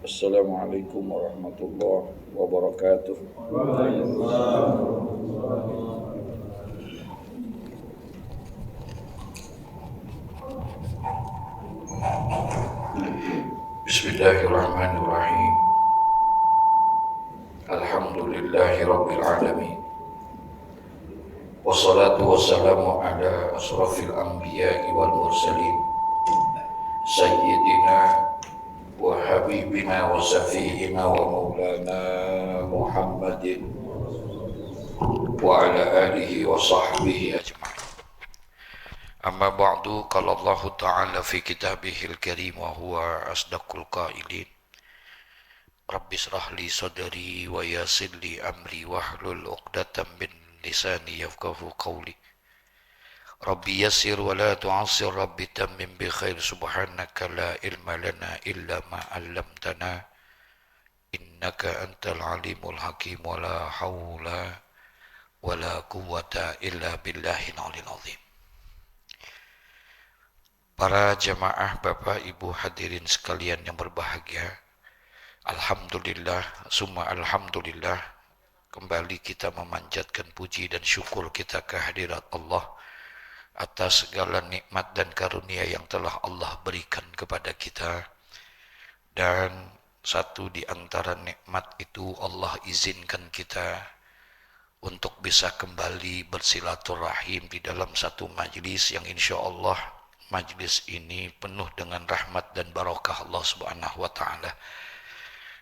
Assalamualaikum warahmatullahi wabarakatuh. Bismillahirrahmanirrahim. Alhamdulillahi rabbil alamin. Wassalatu wassalamu ala asrafil anbiya'i wal mursalin Sayyidina wa habibina wa safiina wa maulana Muhammadin wa ala alihi wa sahbihi ajma'in. Amma ba'du, qala Allah ta'ala fi kitabihil karim wa huwa asdaqul qailin. Rabbi shrah li sadri wa yassir li amri wahlul 'uqdatam min lisani yafqahu qawli. Rabbi yassir wa la tu'assir, Rabbi tammim bi khair, subhanaka la ilma lana illa ma 'allamtana innaka antal alimul hakim, wa la haula wa la quwwata illa billahil aliyil azim. Para jamaah, Bapak Ibu hadirin sekalian yang berbahagia, alhamdulillah, summa alhamdulillah, kembali kita memanjatkan puji dan syukur kita kehadirat Allah atas segala nikmat dan karunia yang telah Allah berikan kepada kita. Dan satu di antara nikmat itu, Allah izinkan kita untuk bisa kembali bersilaturahim di dalam satu majlis yang insya Allah majlis ini penuh dengan rahmat dan barakah Allah Subhanahu wa ta'ala.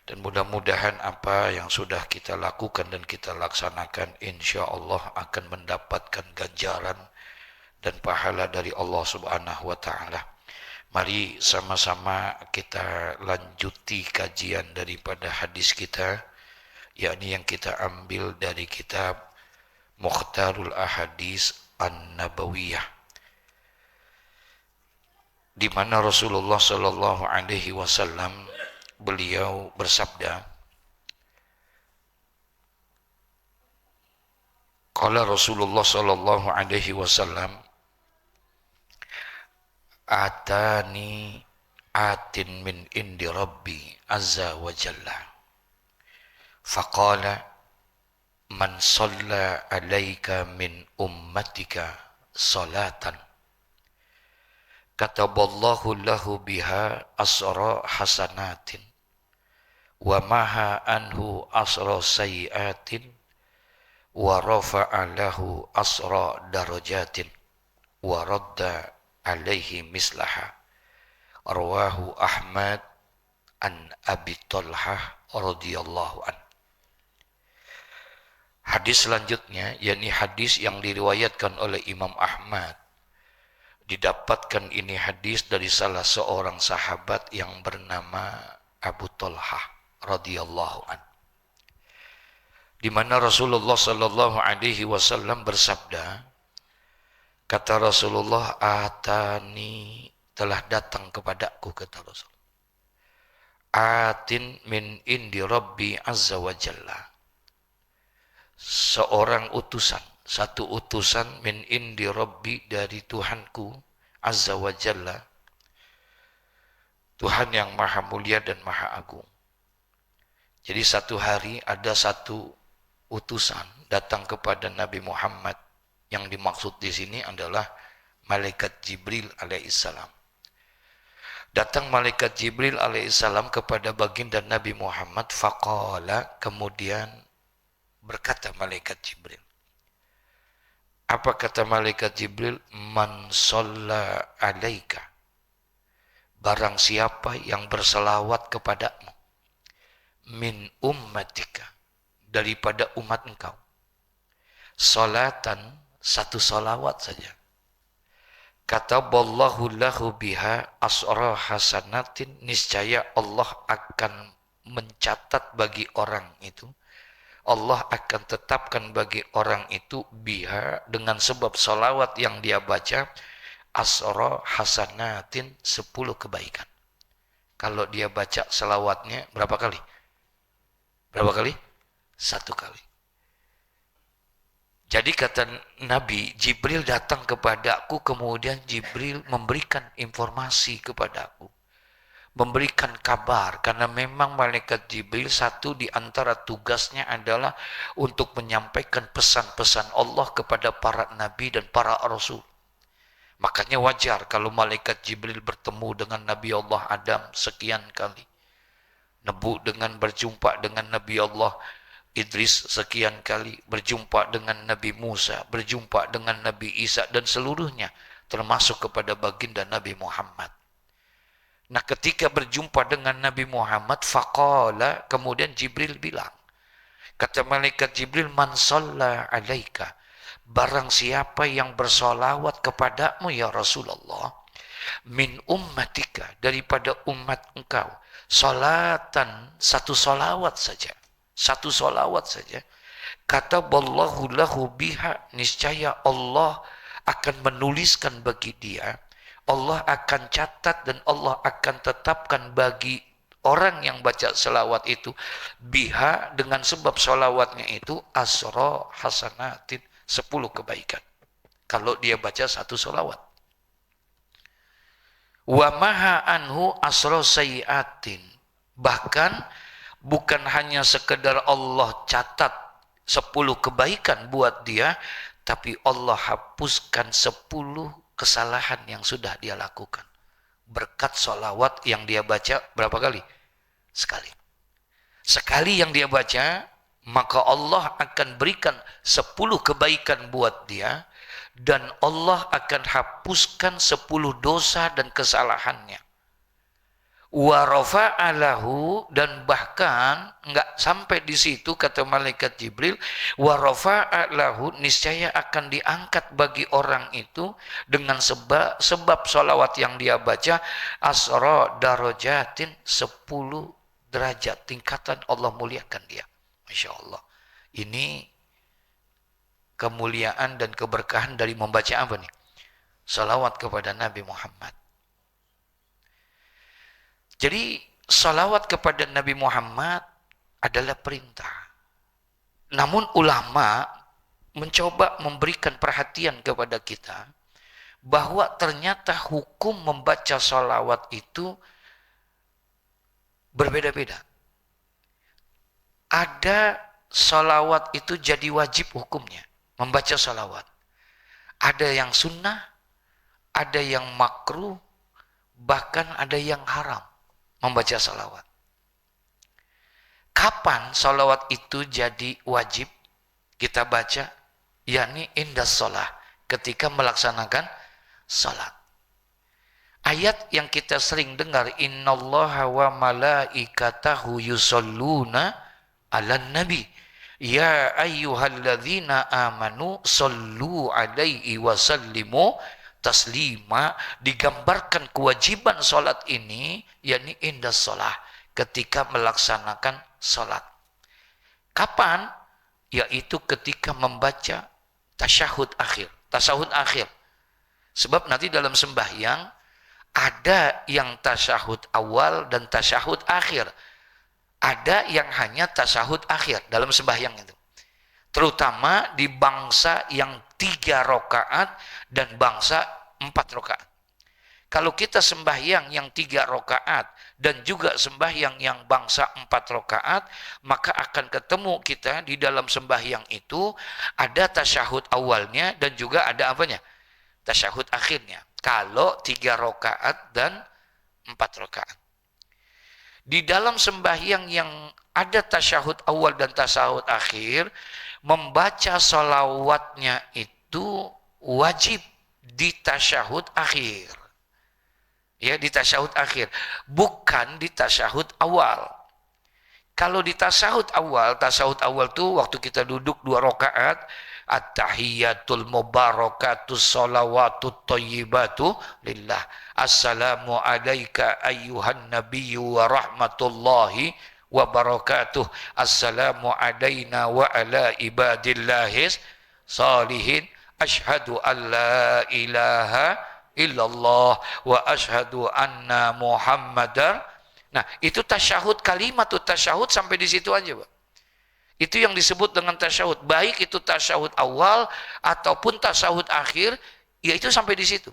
Dan mudah-mudahan apa yang sudah kita lakukan dan kita laksanakan insya Allah akan mendapatkan ganjaran dan pahala dari Allah Subhanahu wa ta'ala. Mari sama-sama kita lanjuti kajian daripada hadis kita, yakni yang kita ambil dari kitab Mukhtarul Ahadis An-Nabawiyah, di mana Rasulullah Shallallahu Alaihi Wasallam beliau bersabda, qala Rasulullah Shallallahu Alaihi Wasallam, atani atin min indi Rabbi azza wa jalla, faqala man shalla alaika min ummatika salatan kataballahu lahu biha asra hasanatin wa maha anhu asra sayiatin wa rafa'a lahu asra darajatin wa radda alaihi mislaha. Rawahu Ahmad an Abi Talhah radhiyallahu an. Hadis selanjutnya, yakni hadis yang diriwayatkan oleh Imam Ahmad. Didapatkan ini hadis dari salah seorang sahabat yang bernama Abu Talhah radhiyallahu an, di mana Rasulullah sallallahu alaihi wasallam bersabda, kata Rasulullah, atani, telah datang kepadaku, kata Rasul, atin min indi Rabbi azza wa jalla, seorang utusan, satu utusan, min indi Rabbi, dari Tuhanku azza wa jalla, Tuhan yang maha mulia dan maha agung. Jadi satu hari ada satu utusan datang kepada Nabi Muhammad. Yang dimaksud di sini adalah malaikat Jibril alaihissalam. Datang malaikat Jibril alaihissalam kepada baginda Nabi Muhammad, faqala, kemudian berkata malaikat Jibril. Apa kata malaikat Jibril? Man shalla alaika, barang siapa yang berselawat kepadamu, min ummatika, daripada umat engkau, salatan, satu salawat saja, kataballahu lahu biha asra hasanatin, niscaya Allah akan mencatat bagi orang itu, Allah akan tetapkan bagi orang itu, biha, dengan sebab salawat yang dia baca, asra hasanatin, 10 kebaikan. Kalau dia baca salawatnya berapa kali? Berapa kali? 1 kali. Jadi kata Nabi, Jibril datang kepadaku, kemudian Jibril memberikan informasi kepadaku memberikan kabar, karena memang malaikat Jibril satu di antara tugasnya adalah untuk menyampaikan pesan-pesan Allah kepada para nabi dan para rasul. Makanya wajar kalau malaikat Jibril bertemu dengan Nabi Allah Adam sekian kali, berjumpa dengan Nabi Allah Idris sekian kali, berjumpa dengan Nabi Musa, berjumpa dengan Nabi Isa, dan seluruhnya termasuk kepada baginda Nabi Muhammad. Nah, ketika berjumpa dengan Nabi Muhammad, faqala, kemudian Jibril bilang, kata malaikat Jibril, man shalla alaika, barang siapa yang bersolawat kepadamu ya Rasulullah, min ummatika, daripada umat engkau, salatan, satu solawat saja, kata ballahu lahu biha, niscaya Allah akan menuliskan bagi dia, Allah akan catat dan Allah akan tetapkan bagi orang yang baca selawat itu, biha, dengan sebab selawatnya itu, asra hasanatin, 10 kebaikan. Kalau dia baca satu selawat. Wa maha anhu asra sayiatin. Bahkan bukan hanya sekedar Allah catat 10 kebaikan buat dia, tapi Allah hapuskan 10 kesalahan yang sudah dia lakukan. Berkat sholawat yang dia baca berapa kali? Sekali. Sekali yang dia baca, maka Allah akan berikan 10 kebaikan buat dia, dan Allah akan hapuskan 10 dosa dan kesalahannya. Wa rafa'alahu, dan bahkan enggak sampai di situ, kata malaikat Jibril, wa rafa'alahu, niscaya akan diangkat bagi orang itu dengan sebab sholawat yang dia baca, asra darajatin, 10 derajat tingkatan Allah muliakan dia. Masya Allah. Ini kemuliaan dan keberkahan dari membaca apa nih? Sholawat kepada Nabi Muhammad. Jadi salawat kepada Nabi Muhammad adalah perintah. Namun ulama mencoba memberikan perhatian kepada kita bahwa ternyata hukum membaca salawat itu berbeda-beda. Ada salawat itu jadi wajib hukumnya, membaca salawat. Ada yang sunnah, ada yang makruh, bahkan ada yang haram membaca salawat. Kapan salawat itu jadi wajib kita baca? Yakni indas sholah, ketika melaksanakan salat. Ayat yang kita sering dengar, innallaha wa malaikatahu yusalluna ala nabi ya ayyuhalladzina amanu sallu alaihi wa sallimu taslima, digambarkan kewajiban salat ini, yakni indas sholah, ketika melaksanakan salat. Kapan? Yaitu ketika membaca tasyahud akhir. Tasyahud akhir. Sebab nanti dalam sembahyang ada yang tasyahud awal dan tasyahud akhir. Ada yang hanya tasyahud akhir dalam sembahyang itu. Terutama di bangsa yang 3 rakaat dan bangsa 4 rakaat. Kalau kita sembahyang yang 3 rakaat dan juga sembahyang yang bangsa 4 rakaat, maka akan ketemu kita di dalam sembahyang itu ada tasyahud awalnya dan juga ada apanya? Tasyahud akhirnya. Kalau 3 rakaat dan 4 rakaat. Di dalam sembahyang yang ada tasyahud awal dan tasyahud akhir, membaca sholawatnya itu wajib di tasyahud akhir. Ya, di tasyahud akhir, bukan di tasyahud awal. Kalau di tasyahud awal tuh waktu kita duduk 2 rakaat, at-tahiyyatul mubarakatus sholawatut thayyibatu lillah. Assalamu alayka ayyuhan nabiyyu wa rahmatullahi wa barakatuh. Assalamu alayna wa ala ibadillahis salihin. Ashhadu an la ilaha illallah wa ashhadu anna muhammadar. Nah, itu tasyahud, kalimat tuh tasyahud sampai di situ aja, Pak. Itu yang disebut dengan tasyahud. Baik itu tasyahud awal ataupun tasyahud akhir, yaitu sampai di situ.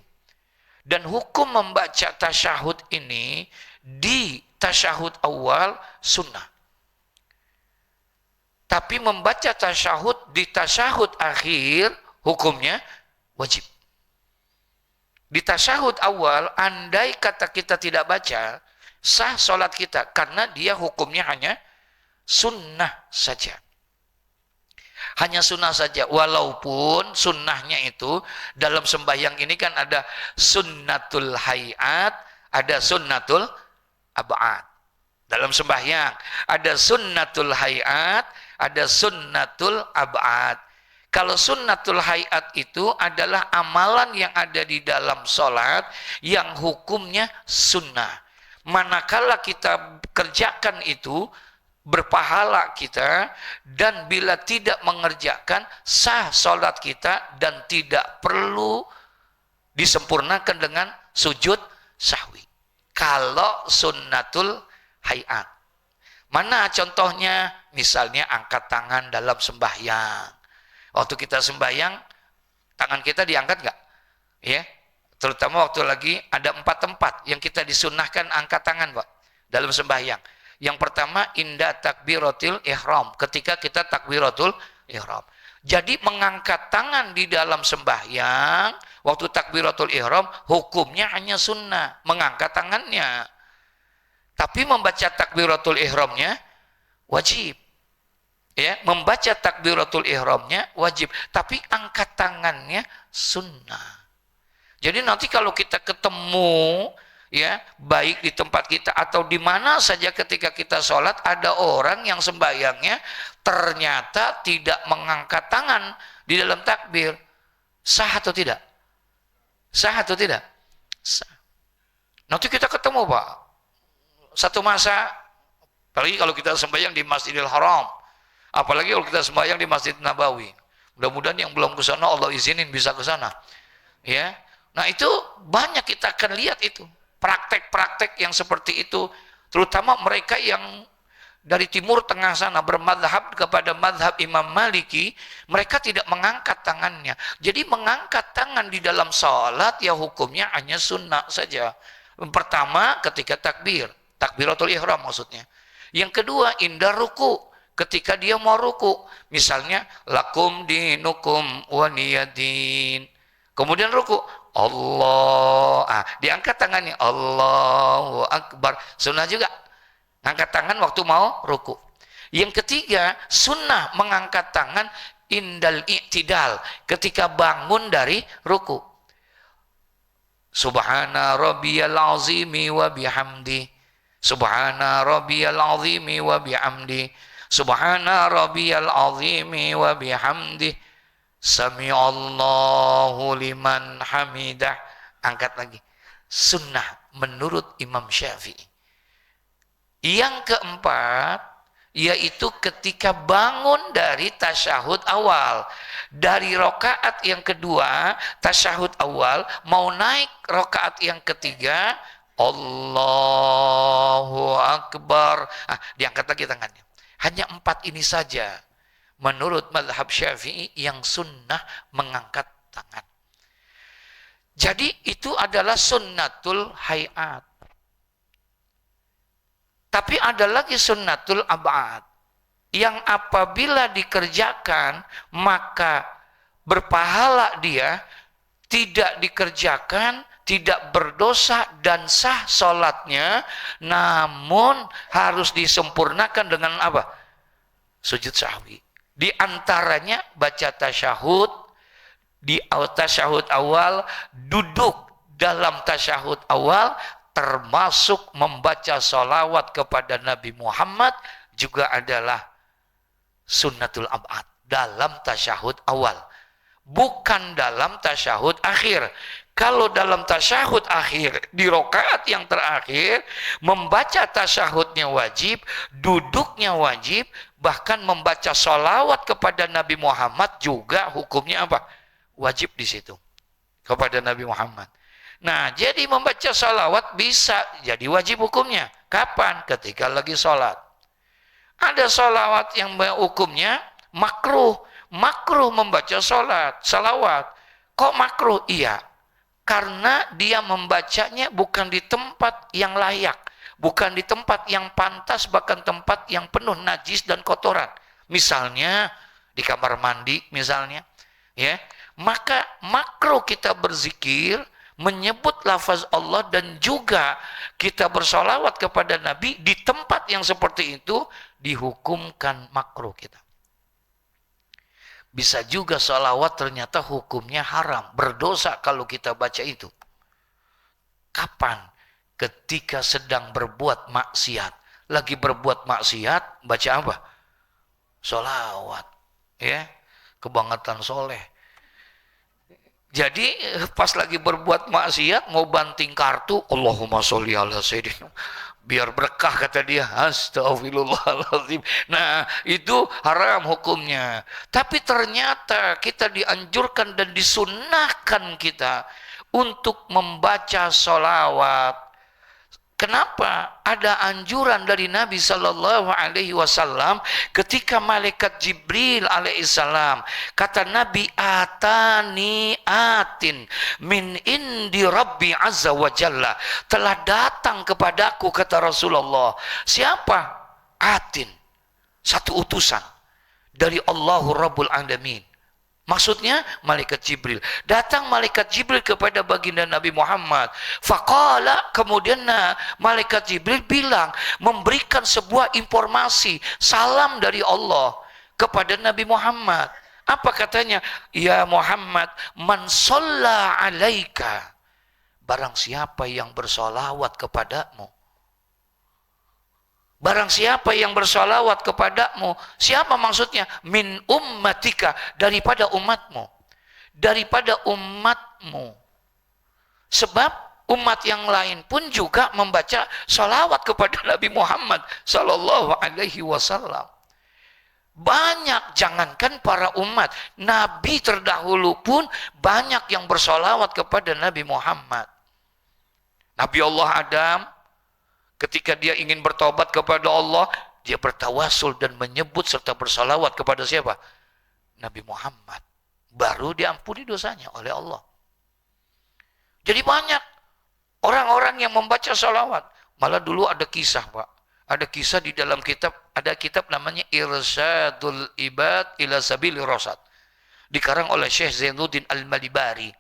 Dan hukum membaca tasyahud ini di tasyahud awal sunnah. Tapi membaca tasyahud di tasyahud akhir hukumnya wajib. Di tasyahud awal, andai kata kita tidak baca, sah sholat kita. Karena dia hukumnya hanya sunnah saja. Hanya sunnah saja. Walaupun sunnahnya itu, dalam sembahyang ini kan ada sunnatul hayat, ada sunnatul ab'ad. Dalam sembahyang, ada sunnatul hayat, ada sunnatul ab'ad. Kalau sunnatul hayat itu adalah amalan yang ada di dalam sholat yang hukumnya sunnah. Manakala kita kerjakan itu, berpahala kita, dan bila tidak mengerjakan, sah sholat kita dan tidak perlu disempurnakan dengan sujud sahwi. Kalau sunnatul hayat. Mana contohnya? Misalnya angkat tangan dalam sembahyang. Waktu kita sembahyang, tangan kita diangkat nggak? Ya, terutama waktu lagi ada 4 tempat yang kita disunnahkan angkat tangan, Pak, dalam sembahyang. Yang pertama, inda takbiratul ihram, ketika kita takbiratul ihram. Jadi mengangkat tangan di dalam sembahyang, waktu takbiratul ihram, hukumnya hanya sunnah, mengangkat tangannya. Tapi membaca takbiratul ihramnya wajib. Ya, membaca takbiratul ihramnya wajib, tapi angkat tangannya sunnah. Jadi nanti kalau kita ketemu, ya, baik di tempat kita atau di mana saja ketika kita sholat, ada orang yang sembahyangnya ternyata tidak mengangkat tangan di dalam takbir, sah atau tidak? Sah atau tidak? Sah. Nanti kita ketemu, Pak, satu masa, apalagi kalau kita sembahyang di Masjidil Haram, apalagi kalau kita sembahyang di Masjid Nabawi. Mudah-mudahan yang belum ke sana Allah izinin bisa ke sana. Ya. Nah, itu banyak kita akan lihat itu. Praktek-praktek yang seperti itu, terutama mereka yang dari timur tengah sana bermadhab kepada madhab Imam Maliki, mereka tidak mengangkat tangannya. Jadi mengangkat tangan di dalam sholat ya hukumnya hanya sunnah saja. Pertama ketika takbir, takbiratul ihram maksudnya. Yang kedua indah ruku, ketika dia mau ruku, misalnya lakum dinukum waniyadin, kemudian ruku, Allah, diangkat tangannya, Allahu Akbar, sunnah juga, angkat tangan waktu mau ruku. Yang ketiga, sunnah mengangkat tangan indal i'tidal, ketika bangun dari ruku. Subhana rabbiyal azimi wa bihamdi, subhana rabbiyal azimi wa bihamdi, subhana rabbiyal azimi wa bihamdi, sami'allahu liman hamidah, angkat lagi. Sunnah menurut Imam Syafi'i. Yang keempat, yaitu ketika bangun dari tasyahud awal, dari rakaat yang kedua tasyahud awal mau naik rakaat yang ketiga, Allahu Akbar, diangkat lagi tangannya. Hanya 4 ini saja menurut mazhab Syafi'i yang sunnah mengangkat tangan. Jadi itu adalah sunnatul hayat. Tapi ada lagi sunnatul ab'ad, yang apabila dikerjakan maka berpahala dia, tidak dikerjakan tidak berdosa dan sah sholatnya, namun harus disempurnakan dengan apa? Sujud sahwi. Di antaranya baca tasyahud, di tasyahud awal, duduk dalam tasyahud awal, termasuk membaca sholawat kepada Nabi Muhammad, juga adalah sunnatul ab'ad dalam tasyahud awal, bukan dalam tasyahud akhir. Kalau dalam tasyahud akhir, di rakaat yang terakhir, membaca tasyahudnya wajib, duduknya wajib, bahkan membaca sholawat kepada Nabi Muhammad juga hukumnya apa? Wajib di situ kepada Nabi Muhammad. Nah, jadi membaca sholawat bisa jadi wajib hukumnya. Kapan? Ketika lagi sholat. Ada sholawat yang hukumnya makruh. Makruh membaca sholawat. Kok makruh? Iya. Karena dia membacanya bukan di tempat yang layak, bukan di tempat yang pantas, bahkan tempat yang penuh najis dan kotoran. Misalnya di kamar mandi misalnya, ya. Maka makro kita berzikir, menyebut lafaz Allah dan juga kita bersolawat kepada Nabi di tempat yang seperti itu dihukumkan makro kita. Bisa juga sholawat ternyata hukumnya haram, berdosa kalau kita baca itu. Kapan? Ketika sedang berbuat maksiat. Lagi berbuat maksiat, baca apa? Sholawat. Ya, kebangetan soleh. Jadi pas lagi berbuat maksiat, mau banting kartu, Allahumma sholli ala sayyidina, biar berkah kata dia. Astagfirullahaladzim. Nah itu haram hukumnya. Tapi ternyata kita dianjurkan dan disunnahkan kita untuk membaca sholawat. Kenapa? Ada anjuran dari Nabi Sallallahu Alaihi Wasallam ketika malaikat Jibril Alaihissalam, kata Nabi, atani atin min indi Rabbi Azza wa Jalla, telah datang kepadaku, kata Rasulullah. Siapa? Atin, satu utusan dari Allahu Rabbul Alamin. Maksudnya malaikat Jibril. Datang malaikat Jibril kepada baginda Nabi Muhammad. Faqala, kemudian malaikat Jibril bilang, memberikan sebuah informasi, salam dari Allah kepada Nabi Muhammad. Apa katanya? Ya Muhammad, man shalla alaika, barang siapa yang bersolawat kepadamu. Barang siapa yang bersolawat kepadamu. Siapa maksudnya? Min ummatika, daripada umatmu. Daripada umatmu. Sebab umat yang lain pun juga membaca solawat kepada Nabi Muhammad Sallallahu Alaihi Wasallam. Banyak, jangankan para umat, Nabi terdahulu pun banyak yang bersolawat kepada Nabi Muhammad. Nabi Allah Adam, ketika dia ingin bertobat kepada Allah, dia bertawasul dan menyebut serta bersalawat kepada siapa? Nabi Muhammad. Baru diampuni dosanya oleh Allah. Jadi banyak orang-orang yang membaca salawat. Malah dulu ada kisah, Pak. Ada kisah di dalam kitab, ada kitab namanya Irsyadul Ibad ila Sabili Rasyad. Dikarang oleh Syekh Zainuddin Al-Malibari.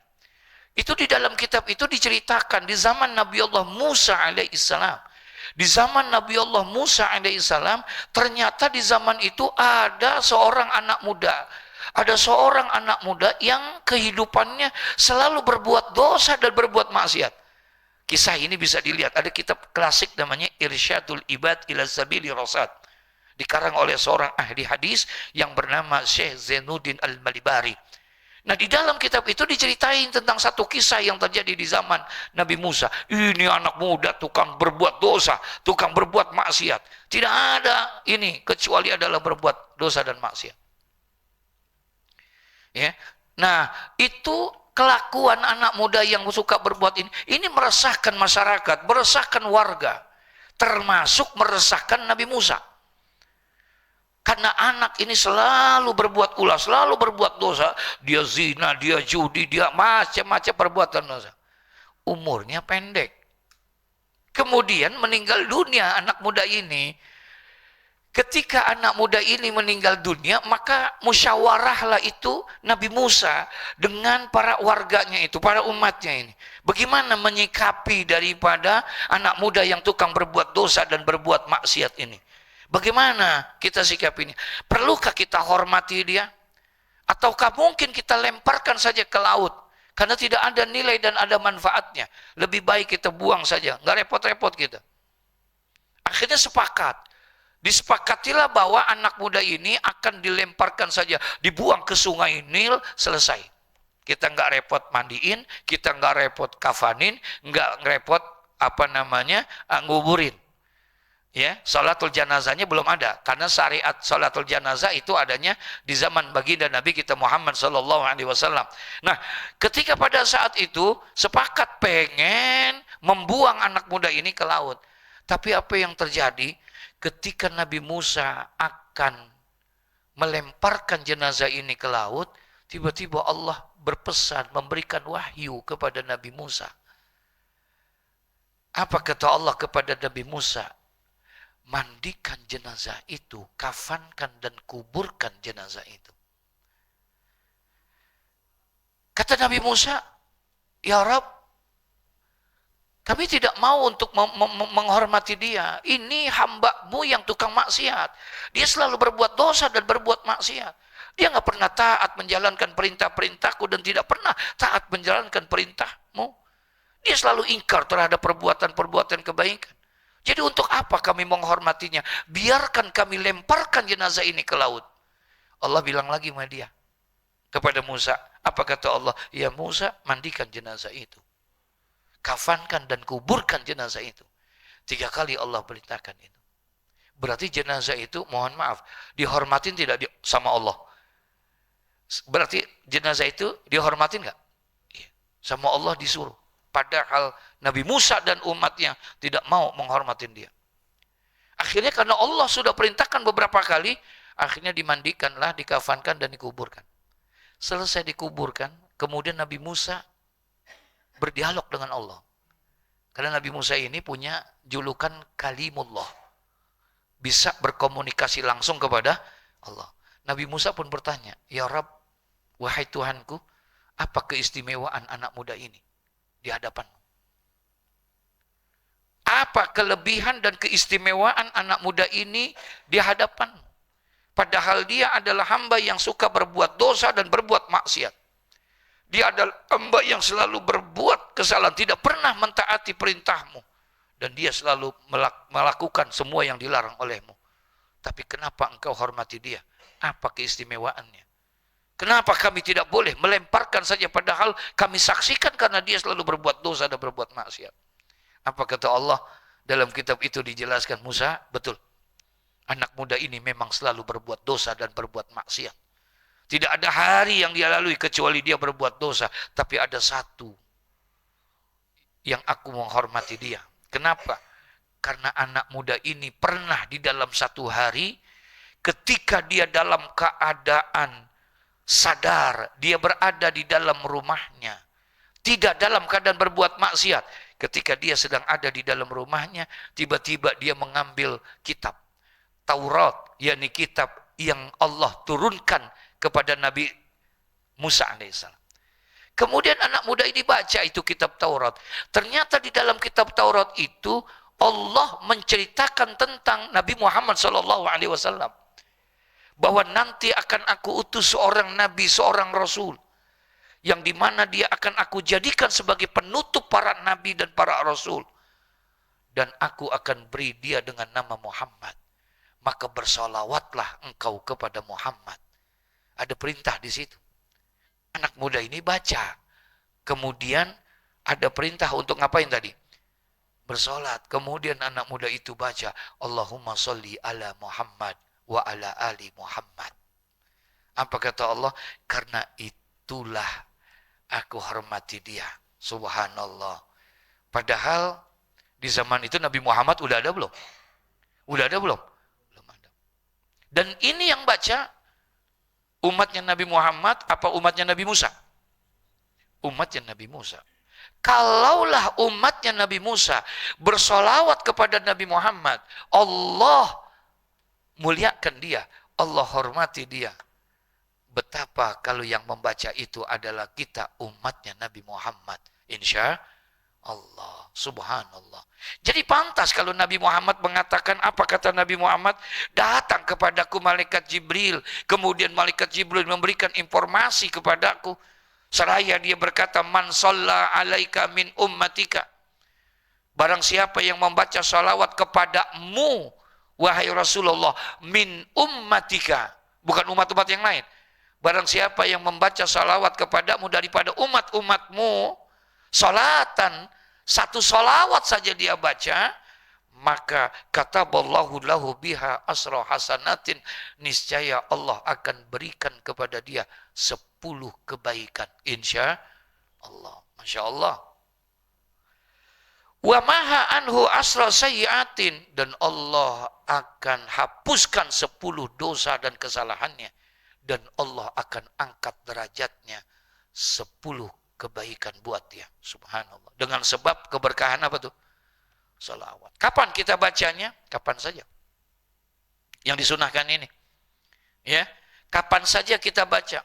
Itu di dalam kitab itu diceritakan di zaman Nabi Allah Musa alaihissalam. Di zaman Nabi Allah Musa alaihissalam, ternyata di zaman itu ada seorang anak muda. Ada seorang anak muda yang kehidupannya selalu berbuat dosa dan berbuat maksiat. Kisah ini bisa dilihat. Ada kitab klasik namanya Irsyadul Ibad ila Sabili Rasyad. Dikarang oleh seorang ahli hadis yang bernama Syekh Zainuddin Al-Malibari. Nah di dalam kitab itu diceritain tentang satu kisah yang terjadi di zaman Nabi Musa. Ini anak muda tukang berbuat dosa, tukang berbuat maksiat. Tidak ada ini kecuali adalah berbuat dosa dan maksiat. Ya. Nah itu kelakuan anak muda yang suka berbuat ini. Ini meresahkan masyarakat, meresahkan warga. Termasuk meresahkan Nabi Musa. Karena anak ini selalu berbuat ulah, selalu berbuat dosa. Dia zina, dia judi, dia macam-macam perbuatan dosa. Umurnya pendek. Kemudian meninggal dunia anak muda ini. Ketika anak muda ini meninggal dunia, maka musyawarahlah itu Nabi Musa dengan para warganya itu, para umatnya ini. Bagaimana menyikapi daripada anak muda yang tukang berbuat dosa dan berbuat maksiat ini? Bagaimana kita sikap ini? Perlukah kita hormati dia? Ataukah mungkin kita lemparkan saja ke laut? Karena tidak ada nilai dan ada manfaatnya. Lebih baik kita buang saja. Nggak repot-repot kita. Akhirnya sepakat. Disepakatilah bahwa anak muda ini akan dilemparkan saja. Dibuang ke sungai Nil, selesai. Kita nggak repot mandiin, kita nggak repot kafanin, nggak repot nguburin. Ya, salatul janazahnya belum ada karena syariat salatul janazah itu adanya di zaman baginda Nabi kita Muhammad sallallahu alaihi wasallam. Nah, ketika pada saat itu sepakat pengen membuang anak muda ini ke laut. Tapi apa yang terjadi ketika Nabi Musa akan melemparkan jenazah ini ke laut, tiba-tiba Allah berpesan, memberikan wahyu kepada Nabi Musa. Apa kata Allah kepada Nabi Musa? Mandikan jenazah itu, kafankan dan kuburkan jenazah itu. Kata Nabi Musa, ya Rabb, kami tidak mau untuk menghormati dia. Ini hamba-Mu yang tukang maksiat. Dia selalu berbuat dosa dan berbuat maksiat. Dia nggak pernah taat menjalankan perintah-perintahku dan tidak pernah taat menjalankan perintah-Mu. Dia selalu ingkar terhadap perbuatan-perbuatan kebaikan. Jadi untuk apa kami menghormatinya? Biarkan kami lemparkan jenazah ini ke laut. Allah bilang lagi sama dia, kepada Musa, apa kata Allah? Ya Musa, mandikan jenazah itu. Kafankan dan kuburkan jenazah itu. 3 kali Allah perintahkan itu. Berarti jenazah itu, mohon maaf, dihormatin tidak sama Allah? Berarti jenazah itu dihormatin nggak? Iya. Sama Allah disuruh. Padahal Nabi Musa dan umatnya tidak mau menghormatin dia. Akhirnya karena Allah sudah perintahkan beberapa kali, akhirnya dimandikanlah, dikafankan dan dikuburkan. Selesai dikuburkan, kemudian Nabi Musa berdialog dengan Allah. Karena Nabi Musa ini punya julukan Kalimullah. Bisa berkomunikasi langsung kepada Allah. Nabi Musa pun bertanya, ya Rabb, wahai Tuhanku, apa keistimewaan anak muda ini di hadapan? Apa kelebihan dan keistimewaan anak muda ini di hadapan? Padahal dia adalah hamba yang suka berbuat dosa dan berbuat maksiat. Dia adalah hamba yang selalu berbuat kesalahan, tidak pernah mentaati perintah-Mu. Dan dia selalu melakukan semua yang dilarang oleh-Mu. Tapi kenapa engkau hormati dia? Apa keistimewaannya? Kenapa kami tidak boleh melemparkan saja padahal kami saksikan karena dia selalu berbuat dosa dan berbuat maksiat? Apa kata Allah? Dalam kitab itu dijelaskan, Musa, betul. Anak muda ini memang selalu berbuat dosa dan berbuat maksiat. Tidak ada hari yang dia lalui kecuali dia berbuat dosa. Tapi ada satu yang aku menghormati dia. Kenapa? Karena anak muda ini pernah di dalam satu hari ketika dia dalam keadaan sadar, dia berada di dalam rumahnya, tidak dalam keadaan berbuat maksiat. Ketika dia sedang ada di dalam rumahnya, tiba-tiba dia mengambil kitab Taurat, yakni kitab yang Allah turunkan kepada Nabi Musa alaihissalam. Kemudian anak muda ini baca itu kitab Taurat. Ternyata di dalam kitab Taurat itu Allah menceritakan tentang Nabi Muhammad SAW. Bahwa nanti akan aku utus seorang nabi, seorang rasul. Yang dimana dia akan aku jadikan sebagai penutup para nabi dan para rasul. Dan aku akan beri dia dengan nama Muhammad. Maka bersolawatlah engkau kepada Muhammad. Ada perintah di situ. Anak muda ini baca. Kemudian ada perintah untuk ngapain tadi? Bersolat. Kemudian anak muda itu baca, Allahumma sholli ala Muhammad wa ala ali Muhammad. Apa kata Allah? Karena itulah aku hormati dia. Subhanallah. Padahal di zaman itu Nabi Muhammad udah ada belum? Udah ada belum? Belum ada. Dan ini yang baca umatnya Nabi Muhammad apa umatnya Nabi Musa? Umatnya Nabi Musa. Kalaulah umatnya Nabi Musa bersolawat kepada Nabi Muhammad, Allah muliakan dia, Allah hormati dia. Betapa kalau yang membaca itu adalah kita umatnya Nabi Muhammad. Insya Allah, subhanallah. Jadi pantas kalau Nabi Muhammad mengatakan, apa kata Nabi Muhammad? Datang kepadaku malaikat Jibril. Kemudian malaikat Jibril memberikan informasi kepadaku. Seraya dia berkata, man shalla alaika min ummatika. Barang siapa yang membaca salawat kepadamu, wahai Rasulullah, min ummatika. Bukan umat-umat yang lain. Barang siapa yang membaca salawat kepadamu daripada umat-umatmu, salatan, satu salawat saja dia baca, maka kataballahu lahu biha asra hasanatin, niscaya Allah akan berikan kepada dia 10 kebaikan. Insya Allah. Masya Allah. Wa maha anhu asra sayyiatin, dan Allah akan hapuskan 10 dosa dan kesalahannya, dan Allah akan angkat derajatnya 10 kebaikan buat dia. Subhanallah. Dengan sebab keberkahan apa tuh? Salawat. Kapan kita bacanya? Kapan saja. Yang disunahkan ini. Ya, kapan saja kita baca.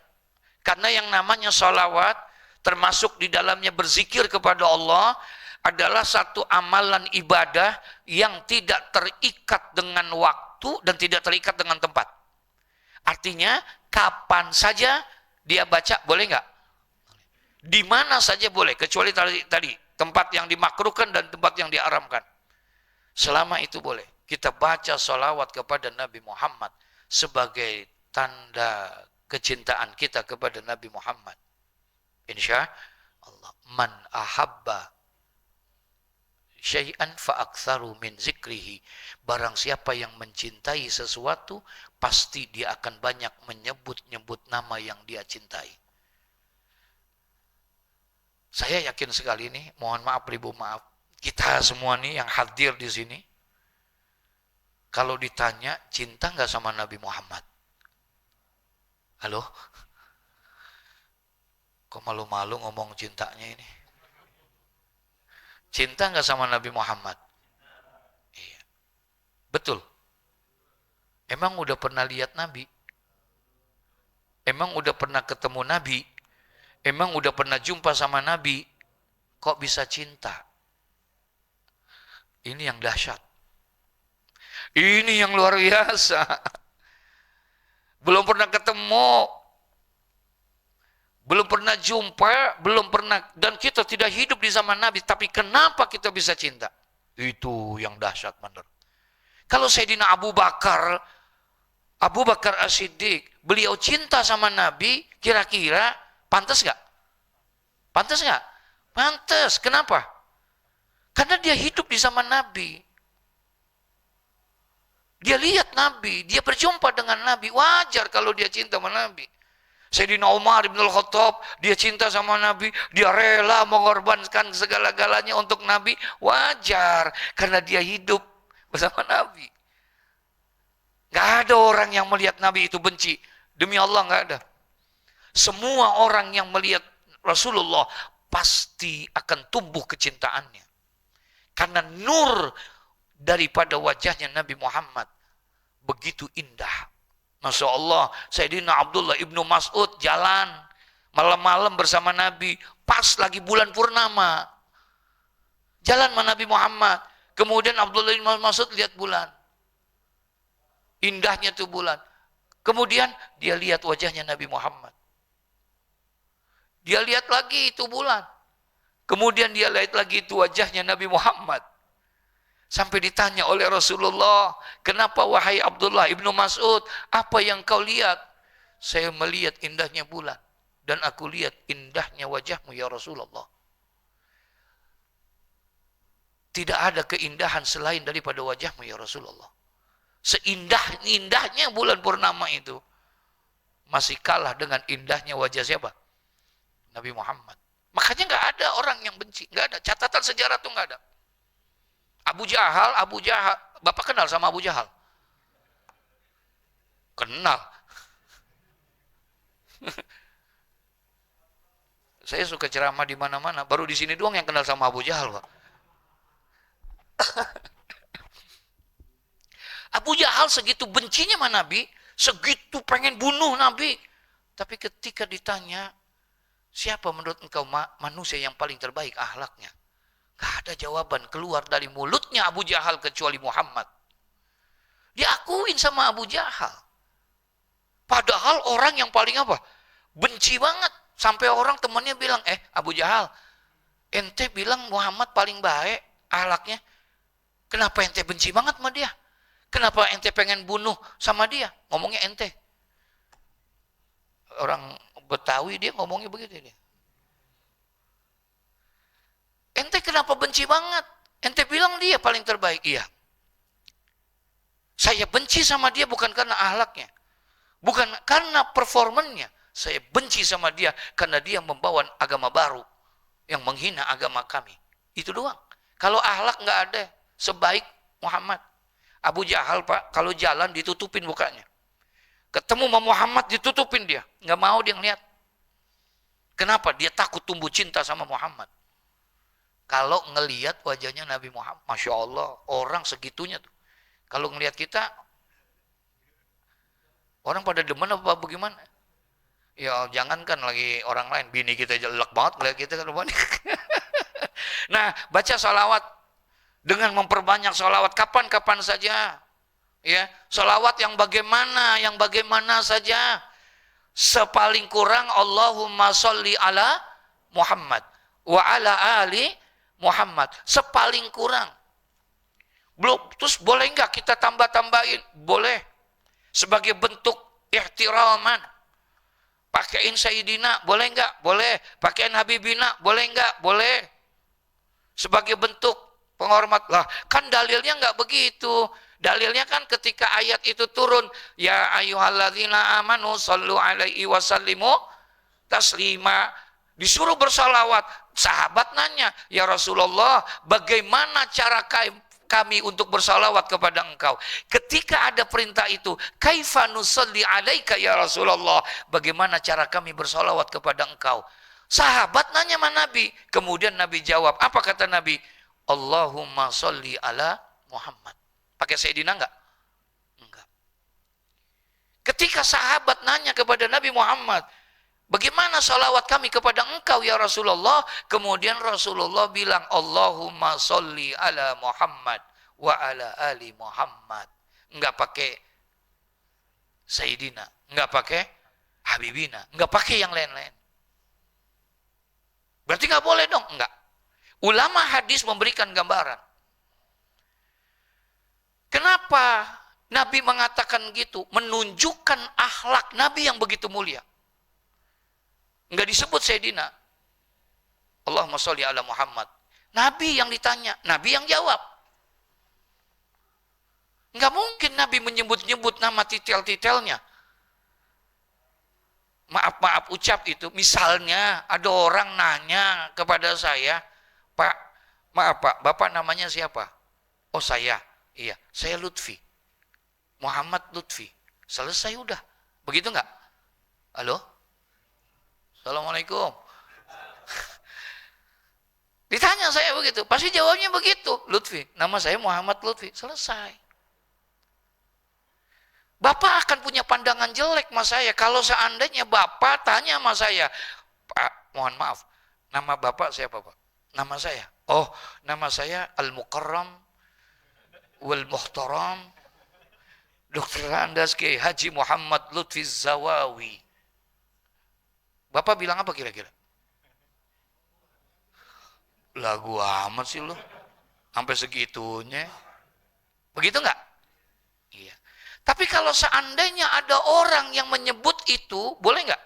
Karena yang namanya salawat, termasuk di dalamnya berzikir kepada Allah, adalah satu amalan ibadah yang tidak terikat dengan waktu dan tidak terikat dengan tempat. Artinya, kapan saja dia baca, boleh nggak? Di mana saja boleh, kecuali tadi tempat yang dimakruhkan dan tempat yang diharamkan. Selama itu boleh. Kita baca sholawat kepada Nabi Muhammad sebagai tanda kecintaan kita kepada Nabi Muhammad. Insya Allah. Man ahabba syai'an fa'aktsaru min zikrihi. Barang siapa yang mencintai sesuatu, pasti dia akan banyak menyebut-nyebut nama yang dia cintai. Saya yakin sekali nih, mohon maaf ribu maaf, kita semua nih yang hadir di sini, kalau ditanya cinta nggak sama Nabi Muhammad? Halo? Kok malu-malu ngomong cintanya ini? Cinta nggak sama Nabi Muhammad? Iya. Betul. Emang udah pernah lihat Nabi? Emang udah pernah ketemu Nabi? Emang udah pernah jumpa sama Nabi? Kok bisa cinta? Ini yang dahsyat. Ini yang luar biasa. Belum pernah ketemu, belum pernah jumpa, belum pernah, dan kita tidak hidup di zaman Nabi, tapi kenapa kita bisa cinta? Itu yang dahsyat benar. Kalau Sayyidina Abu Bakar As-Siddiq, beliau cinta sama Nabi, kira-kira pantas nggak? Pantas nggak? Pantas. Kenapa? Karena dia hidup di zaman Nabi. Dia lihat Nabi, dia berjumpa dengan Nabi. Wajar kalau dia cinta sama Nabi. Sayyidina Umar ibn al-Khattab, dia cinta sama Nabi, dia rela mengorbankan segala-galanya untuk Nabi. Wajar, karena dia hidup bersama Nabi. Gak ada orang yang melihat Nabi itu benci. Demi Allah gak ada. Semua orang yang melihat Rasulullah pasti akan tumbuh kecintaannya. Karena nur daripada wajahnya Nabi Muhammad begitu indah. Masya Allah, Sayyidina Abdullah ibnu Mas'ud jalan malam-malam bersama Nabi, pas lagi bulan purnama. Jalan sama Nabi Muhammad. Kemudian Abdullah ibnu Mas'ud lihat bulan. Indahnya tuh bulan. Kemudian dia lihat wajahnya Nabi Muhammad. Dia lihat lagi itu bulan. Kemudian dia lihat lagi itu wajahnya Nabi Muhammad. Sampai ditanya oleh Rasulullah, kenapa wahai Abdullah ibnu Mas'ud, apa yang kau lihat? Saya melihat indahnya bulan. Dan aku lihat indahnya wajahmu ya Rasulullah. Tidak ada keindahan selain daripada wajahmu ya Rasulullah. Seindah-indahnya bulan purnama itu masih kalah dengan indahnya wajah siapa? Nabi Muhammad. Makanya nggak ada orang yang benci, nggak ada. Catatan sejarah tuh nggak ada. Abu Jahal, Bapak kenal sama Abu Jahal? Kenal. Saya suka ceramah di mana-mana, baru di sini doang yang kenal sama Abu Jahal, Pak. Abu Jahal segitu bencinya sama Nabi, segitu pengen bunuh Nabi. Tapi ketika ditanya, siapa menurut engkau manusia yang paling terbaik akhlaknya? Gak ada jawaban keluar dari mulutnya Abu Jahal kecuali Muhammad. Diakuin sama Abu Jahal. Padahal orang yang paling apa? Benci banget. Sampai orang temannya bilang, Abu Jahal, ente bilang Muhammad paling baik akhlaknya. Kenapa ente benci banget sama dia? Kenapa ente pengen bunuh sama dia? Ngomongnya ente. Orang Betawi dia ngomongnya begitu dia. Ente kenapa benci banget? Ente bilang dia paling terbaik. Iya. Saya benci sama dia bukan karena akhlaknya. Bukan karena performannya. Saya benci sama dia karena dia membawa agama baru yang menghina agama kami. Itu doang. Kalau akhlak nggak ada sebaik Muhammad. Abu Jahal, Pak, kalau jalan ditutupin mukanya. Ketemu sama Muhammad ditutupin dia. Nggak mau dia ngeliat. Kenapa? Dia takut tumbuh cinta sama Muhammad. Kalau ngelihat wajahnya Nabi Muhammad, Masya Allah, orang segitunya tuh. Kalau ngelihat kita, orang pada demen apa bagaimana? Ya jangankan lagi orang lain, bini kita jelek banget ngelihat kita kan. Nah, baca sholawat dengan memperbanyak sholawat kapan-kapan saja. Ya, sholawat yang bagaimana saja. Sepaling kurang Allahumma sholli ala Muhammad wa ala ali Muhammad. Sepaling kurang. Belum, terus boleh enggak kita tambah-tambahin? Boleh. Sebagai bentuk ihtiraman. Pakaiin Sayyidina, boleh enggak? Boleh. Pakaiin Habibina, boleh enggak? Boleh. Sebagai bentuk penghormat. Lah, kan dalilnya enggak begitu. Dalilnya kan ketika ayat itu turun, ya ayyuhalladzina amanu sallu alaihi wasallimu taslima, disuruh bersalawat. Sahabat nanya, ya Rasulullah, bagaimana cara kami untuk bersalawat kepada engkau? Ketika ada perintah itu, kaifa nusalli alaika ya Rasulullah, bagaimana cara kami bersalawat kepada engkau? Sahabat nanya sama Nabi, kemudian Nabi jawab, apa kata Nabi? Allahumma sholli ala Muhammad. Pakai Sayyidina enggak? Enggak. Ketika sahabat nanya kepada Nabi Muhammad, bagaimana salawat kami kepada engkau ya Rasulullah? Kemudian Rasulullah bilang, Allahumma sholli ala Muhammad wa ala ali Muhammad. Enggak pakai Sayyidina, enggak pakai Habibina, enggak pakai yang lain-lain. Berarti enggak boleh dong? Enggak. Ulama hadis memberikan gambaran. Kenapa Nabi mengatakan gitu? Menunjukkan akhlak Nabi yang begitu mulia. Enggak disebut Sayyidina. Allahumma sholli ala Muhammad. Nabi yang ditanya, Nabi yang jawab. Enggak mungkin Nabi menyebut-nyebut nama titel-titelnya. Maaf ucap itu. Misalnya ada orang nanya kepada saya, Pak, maaf Pak, Bapak namanya siapa? Oh saya. Iya, saya Lutfi. Muhammad Lutfi. Selesai udah. Begitu enggak? Halo? Assalamualaikum. Ditanya saya begitu. Pasti jawabnya begitu. Lutfi. Nama saya Muhammad Lutfi. Selesai. Bapak akan punya pandangan jelek sama saya. Kalau seandainya Bapak tanya sama saya, Pak, mohon maaf. Nama Bapak siapa Pak? Nama saya. Oh, nama saya Al-Mukarram wal Muhtaram Dr. Andas Kiai Haji Muhammad Lutfi Zawawi. Bapak bilang apa kira-kira? Lagu amat sih lo. Sampai segitunya. Begitu enggak? Iya. Tapi kalau seandainya ada orang yang menyebut itu, boleh enggak?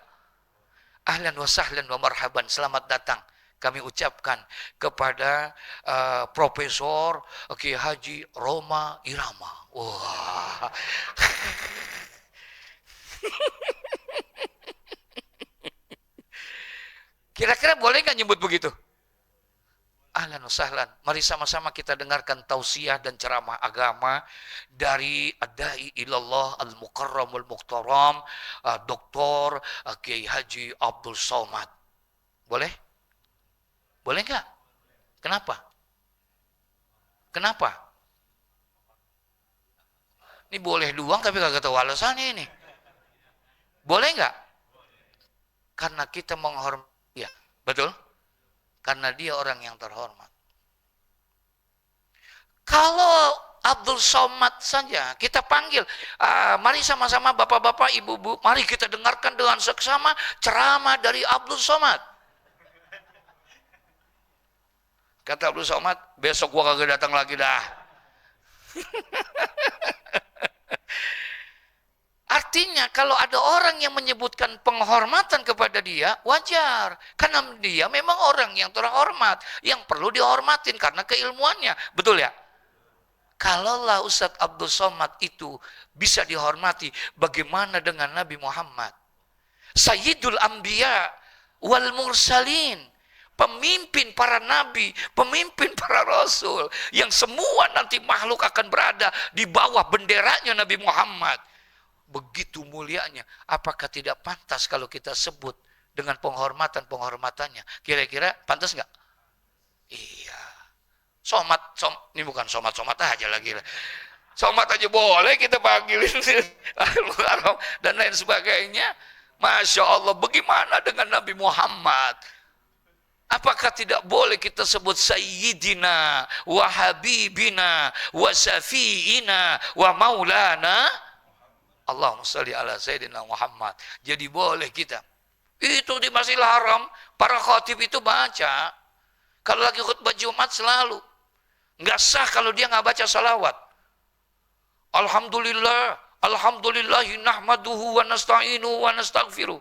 Ahlan wa sahlan wa marhaban, selamat datang. Kami ucapkan kepada Profesor Kiai Haji Roma Irama. Wah. Kira-kira boleh nggak nyebut begitu? Ahlan wa sahlan. Mari sama-sama kita dengarkan tausiah dan ceramah agama dari Ad-Da'i Ilallah Al-Mukarram Al-Muhtaram Dr. Kiai Haji Abdul Somad. Boleh? Boleh nggak? Kenapa? Kenapa? Ini boleh doang tapi kagak tahu alasannya ini. Boleh nggak? Karena kita menghormati. Ya, betul? Karena dia orang yang terhormat. Kalau Abdul Somad saja kita panggil, mari sama-sama bapak-bapak, ibu-ibu, mari kita dengarkan dengan seksama ceramah dari Abdul Somad. Kata Abdul Somad, besok gua kagak datang lagi dah. Artinya kalau ada orang yang menyebutkan penghormatan kepada dia, wajar. Karena dia memang orang yang terhormat, yang perlu dihormatin karena keilmuannya. Betul ya? Kalaulah Ustadz Abdul Somad itu bisa dihormati, bagaimana dengan Nabi Muhammad? Sayyidul Anbiya wal Mursalin. Pemimpin para nabi, pemimpin para rasul, yang semua nanti makhluk akan berada di bawah benderanya Nabi Muhammad. Begitu mulianya, apakah tidak pantas kalau kita sebut dengan penghormatannya. Kira-kira pantas nggak? Iya. Ini bukan somat aja lagi. Somat aja boleh kita panggilin dan lain sebagainya. Masya Allah, bagaimana dengan Nabi Muhammad? Apakah tidak boleh kita sebut Sayyidina wa Habibina wa Safiina wa Maulana? Allahumma salli ala Sayyidina Muhammad. Jadi boleh kita. Itu di Masjidil Haram, para khatib itu baca. Kalau lagi khutbah Jumat selalu. Nggak sah kalau dia nggak baca salawat. Alhamdulillah, alhamdulillahi nahmaduhu wa nasta'inu wa nastaghfiruh.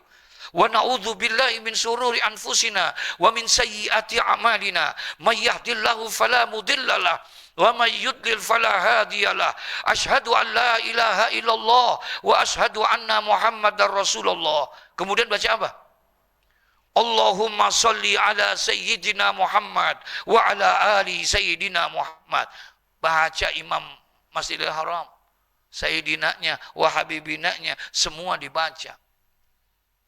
Wa na'udzu billahi min sururi anfusina wa min sayyiati a'malina. May yahdihillahu fala mudhillalah wa may yudlil fala hadiyalah. Asyhadu an la ilaha illallah wa asyhadu anna Muhammadar Rasulullah. Kemudian baca apa? Allahumma salli ala sayyidina Muhammad wa ala ali sayyidina Muhammad. Baca Imam Masjidil Haram, sayyidinanya, wa habibinanya, semua dibaca.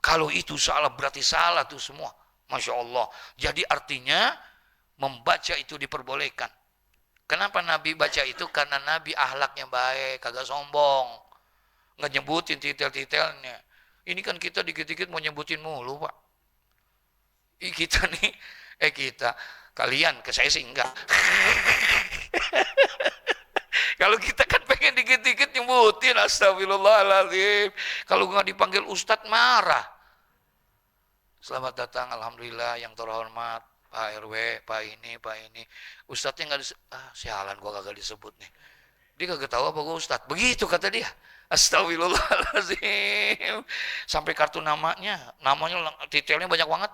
Kalau itu salah berarti salah tuh semua. Masya Allah. Jadi artinya membaca itu diperbolehkan. Kenapa Nabi baca itu? Karena Nabi ahlaknya baik, kagak sombong. Nggak nyebutin titel-titelnya. Ini kan kita dikit-dikit mau nyebutin mulu, Pak. Kita nih, kalian, ke saya sih enggak. Kalau kita kan pengen dikit-dikit nyebutin, astagfirullahaladzim. Kalau nggak dipanggil Ustadz marah. Selamat datang, alhamdulillah yang terhormat, Pak RW, Pak ini. Ustadznya nggak disebut, sialan gua kagak disebut nih. Dia kagak tahu apa gua Ustadz. Begitu kata dia. Astagfirullahaladzim. Sampai kartu namanya detailnya banyak banget.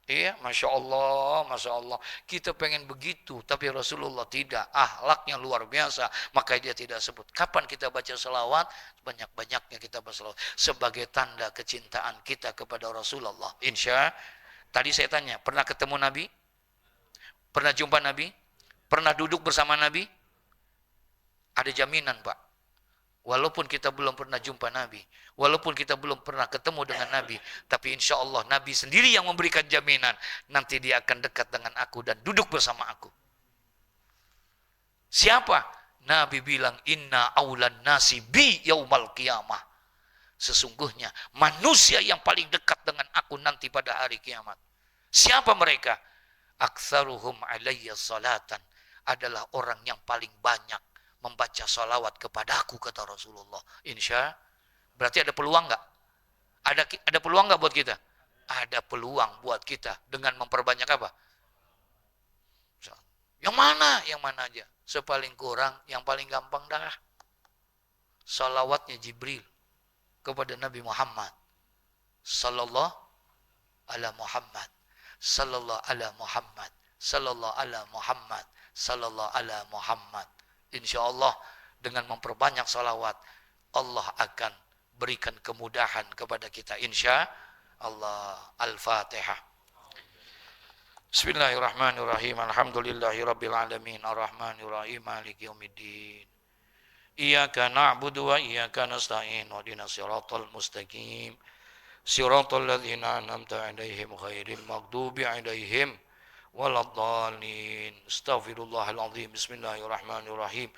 Iya, Masya Allah, Masya Allah. Kita pengen begitu, tapi Rasulullah tidak. Akhlaknya luar biasa, maka dia tidak sebut. Kapan kita baca selawat? Banyak-banyaknya kita baca selawat. Sebagai tanda kecintaan kita kepada Rasulullah. Insya. Tadi saya tanya, pernah ketemu Nabi? Pernah jumpa Nabi? Pernah duduk bersama Nabi? Ada jaminan, Pak. Walaupun kita belum pernah jumpa Nabi, walaupun kita belum pernah ketemu dengan Nabi, tapi insya Allah Nabi sendiri yang memberikan jaminan, nanti dia akan dekat dengan aku dan duduk bersama aku. Siapa? Nabi bilang, inna awlan nasi bi yaumal qiyamah. Sesungguhnya manusia yang paling dekat dengan aku nanti pada hari kiamat. Siapa mereka? Aktsaruhum alayya salatan. Adalah orang yang paling banyak membaca salawat kepadaku, kata Rasulullah. Insya. Berarti ada peluang nggak? Ada peluang nggak buat kita? Ada peluang buat kita dengan memperbanyak apa? Yang mana? Yang mana aja? Sepaling kurang, yang paling gampang dah. Salawatnya Jibril kepada Nabi Muhammad. Sallallahu ala Muhammad. Sallallahu ala Muhammad. Sallallahu ala Muhammad. Sallallahu ala Muhammad. Insya Allah dengan memperbanyak salawat, Allah akan berikan kemudahan kepada kita. Insya Allah. Al-Fatihah. Bismillahirrahmanirrahim. Alhamdulillahirabbil alamin. Arrahmanirrahim. Maliki yaumiddin. Iyyaka na'budu wa iyyaka nasta'in. Ihdinas siratal mustaqim. Siratal ladzina an'amta 'alaihim ghairil maghdubi 'alaihim waladhdallin. Astaghfirullahaladzim. Bismillahirrahmanirrahim.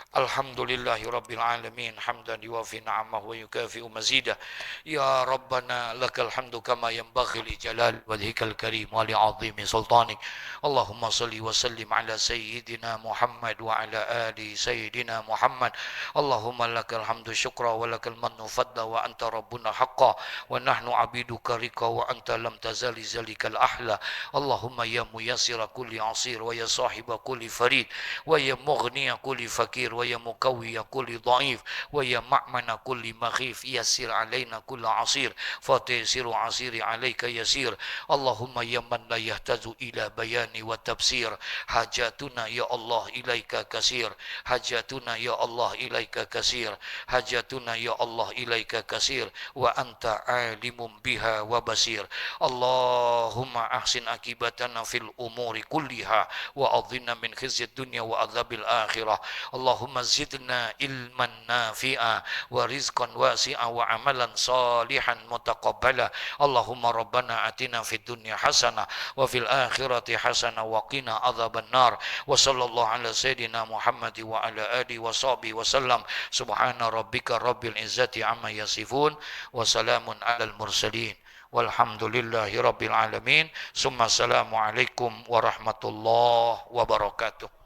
Alhamdulillahi rabbil alamin. Hamdan yuwafi ni'amahu wa yukafi'u mazidah. Ya Rabbana lakal hamdu kama yanbaghi li jalal wajhikal karim wa li 'azimi sultanik. Allahumma salli wa sallim ala sayyidina Muhammad wa ala ali sayyidina Muhammad. Allahumma lakal hamdu syukra wa lakal mannu fadla wa anta rabbuna haqqa wa nahnu 'abiduka riqa wa anta lam tazali zalikal ahla. Allahumma ya muyassira kulli 'asir wa ya sahiba kulli farid wa ya mughniya kulli fakir wa ya mukawwiya kulli dhaif wa ya ma'mana kulli makhif yassir alaina kulla 'asir fatisiru 'asiri alaika yasir. Allahumma ya man la yahtaju ila bayani wa tafsir hajatuna ya Allah ilaika kasir. Hajatuna ya Allah ilaika kasir. Hajatuna ya Allah ilaika kasir wa anta alimum biha wa basir. Allahumma ahsin akibatana fil umuri kulliha wa adhinna min khizyid dunya wa adzabil akhirah. Allahumma Allahumma zidna ilman nafi'a wa rizqan wasi'a wa amalan salihan mutaqabbala. Allahumma rabbana atina fid dunya hasanah wa fil akhirati hasanah wa qina adzabannar. Wa sallallahu ala sayyidina Muhammad wa ala alihi wa sahbihi wa sallam. Subhana rabbika rabbil izzati amma yasifun wa salamun alal mursalin. Walhamdulillahi rabbil alamin. Summa assalamu alaikum warahmatullahi wabarakatuh.